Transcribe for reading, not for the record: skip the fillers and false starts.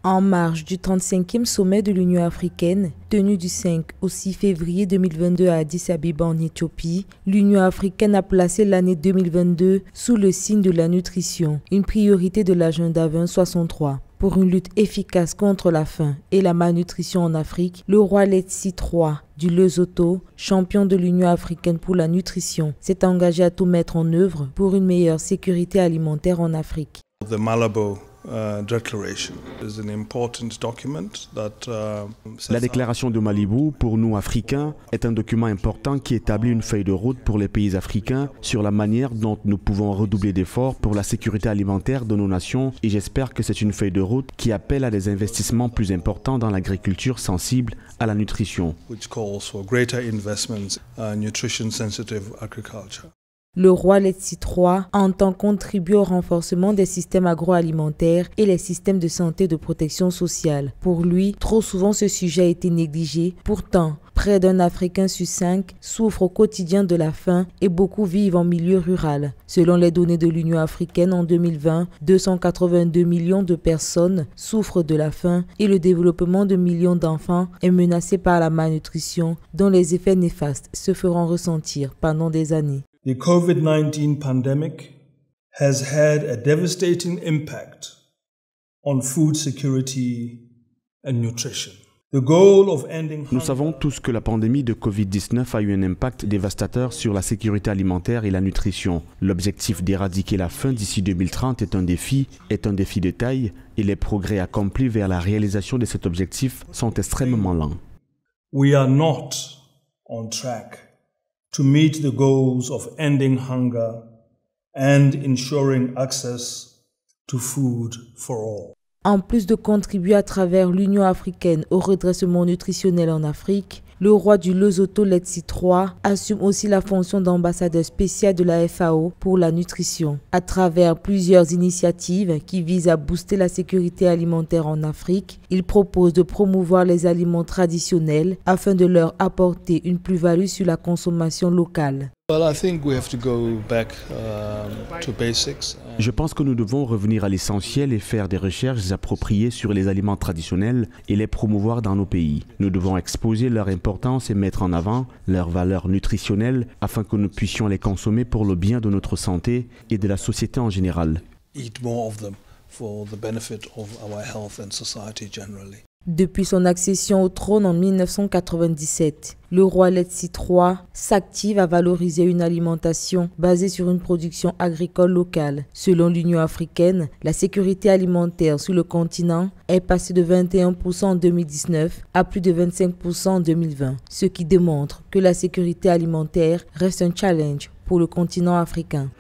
En marge du 35e sommet de l'Union africaine, tenu du 5 au 6 février 2022 à Addis Abeba en Éthiopie, l'Union africaine a placé l'année 2022 sous le signe de la nutrition, une priorité de l'agenda 2063. Pour une lutte efficace contre la faim et la malnutrition en Afrique, le roi Letsi III du Lesotho, champion de l'Union africaine pour la nutrition, s'est engagé à tout mettre en œuvre pour une meilleure sécurité alimentaire en Afrique. The Malabo Declaration is an important document that, La déclaration de Malabo, pour nous Africains, est un document important qui établit une feuille de route pour les pays africains sur la manière dont nous pouvons redoubler d'efforts pour la sécurité alimentaire de nos nations, et j'espère que c'est une feuille de route qui appelle à des investissements plus importants dans l'agriculture sensible à la nutrition. which calls for greater investments in nutrition-sensitive agriculture. Le roi Letsi III entend contribuer au renforcement des systèmes agroalimentaires et les systèmes de santé et de protection sociale. Pour lui, trop souvent ce sujet a été négligé. Pourtant, près d'un Africain sur 5 souffre au quotidien de la faim et beaucoup vivent en milieu rural. Selon les données de l'Union africaine en 2020, 282 millions de personnes souffrent de la faim et le développement de millions d'enfants est menacé par la malnutrition dont les effets néfastes se feront ressentir pendant des années. The COVID-19 pandemic has had a devastating impact on food security and nutrition. The goal of ending Nous savons tous que la pandémie de Covid-19 a eu un impact dévastateur sur la sécurité alimentaire et la nutrition. L'objectif d'éradiquer la faim d'ici 2030 est un défi de taille, et les progrès accomplis vers la réalisation de cet objectif sont extrêmement lents. We are not on track to meet the goals of ending hunger and ensuring access to food for all. En plus de contribuer à travers l'Union africaine au redressement nutritionnel en Afrique, le roi du Lesotho Letsi III assume aussi la fonction d'ambassadeur spécial de la FAO pour la nutrition. À travers plusieurs initiatives qui visent à booster la sécurité alimentaire en Afrique, il propose de promouvoir les aliments traditionnels afin de leur apporter une plus-value sur la consommation locale. Well, I think we have to go back to basics. Je pense que nous devons revenir à l'essentiel et faire des recherches appropriées sur les aliments traditionnels et les promouvoir dans nos pays. Nous devons exposer leur importance et mettre en avant leurs valeurs nutritionnelles afin que nous puissions les consommer pour le bien de notre santé et de la société en général. Eat more of them for the benefit of our health and society generally. Depuis son accession au trône en 1997, le roi Letsi III s'active à valoriser une alimentation basée sur une production agricole locale. Selon l'Union africaine, la sécurité alimentaire sur le continent est passée de 21% en 2019 à plus de 25% en 2020, ce qui démontre que la sécurité alimentaire reste un challenge pour le continent africain.